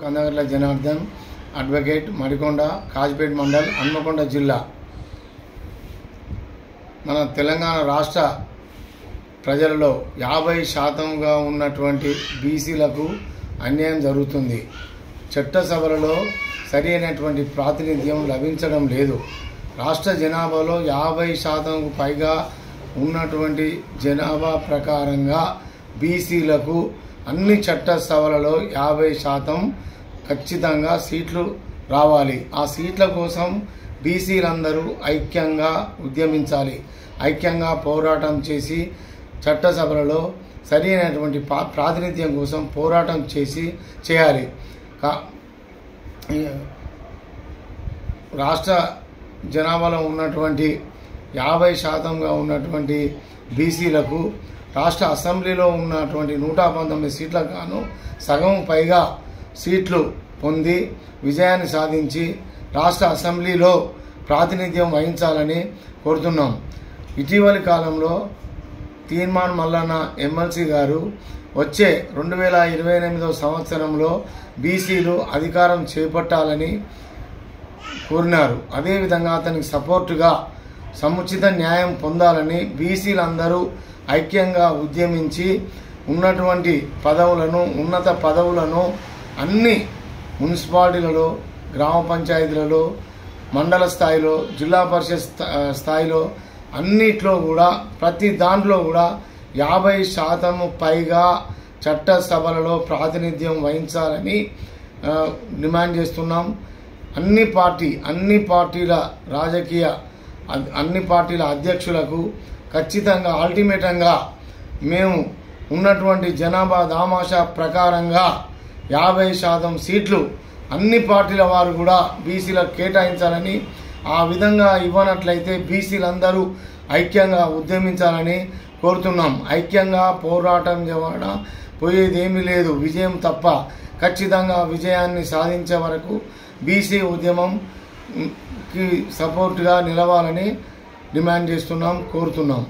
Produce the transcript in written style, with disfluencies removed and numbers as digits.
కందగర్ల Janardhan, advocate, Madikonda, Kazipet mandal, Hanamkonda జిల్లా. మన తెలంగాణ రాష్ట్ర ప్రజలలో 50% ఉన్నటువంటి బీసీలకు అన్యాయం జరుగుతుంది. చట్టసభలలో సరి అయినటువంటి ప్రాతినిధ్యం లభించడం లేదు. రాష్ట్ర జనాభాలో 50%కు పైగా ఉన్నటువంటి జనాభా ప్రకారంగా బీసీలకు అన్ని చట్టసభలలో 50% ఖచ్చితంగా సీట్లు రావాలి. ఆ సీట్ల కోసం బీసీలందరూ ఐక్యంగా ఉద్యమించాలి. ఐక్యంగా పోరాటం చేసి చట్టసభలలో సరైనటువంటి ప్రాతినిధ్యం కోసం పోరాటం చేయాలి. రాష్ట్ర జనాభాలో ఉన్నటువంటి 50% ఉన్నటువంటి బీసీలకు రాష్ట్ర అసెంబ్లీలో ఉన్నటువంటి 119 సీట్లకు గాను సగం పైగా సీట్లు పొంది విజయాన్ని సాధించి రాష్ట్ర అసెంబ్లీలో ప్రాతినిధ్యం వహించాలని కోరుతున్నాం. ఇటీవలి కాలంలో తీర్మాన్ మల్లన్న ఎమ్మెల్సీ గారు వచ్చే 2028 సంవత్సరంలో బీసీలు అధికారం చేపట్టాలని కోరినారు. అదేవిధంగా అతనికి సపోర్టుగా సముచిత న్యాయం పొందాలని బీసీలందరూ ఐక్యంగా ఉద్యమించి ఉన్నటువంటి పదవులను, ఉన్నత పదవులను అన్ని మున్సిపాలిటీలలో, గ్రామ పంచాయతీలలో, మండల స్థాయిలో, జిల్లా పరిషత్ స్థాయిలో అన్నిట్లో కూడా ప్రతి దాంట్లో కూడా 50% పైగా చట్టసభలలో ప్రాతినిధ్యం వహించాలని డిమాండ్ చేస్తున్నాం. అన్ని పార్టీల అధ్యక్షులకు ఖచ్చితంగా అల్టిమేటంగా మేము ఉన్నటువంటి జనాభా దామాషా ప్రకారంగా 50% సీట్లు అన్ని పార్టీల వారు కూడా బీసీలకు కేటాయించాలని, ఆ విధంగా ఇవ్వనట్లయితే బీసీలందరూ ఐక్యంగా ఉద్యమించాలని కోరుతున్నాం. ఐక్యంగా పోరాటం చేయడం పోయేదేమీ లేదు, విజయం తప్ప. ఖచ్చితంగా విజయాన్ని సాధించే వరకు బీసీ ఉద్యమంకి సపోర్ట్గా నిలవాలని డిమాండ్ చేస్తున్నాం, కోరుతున్నాం.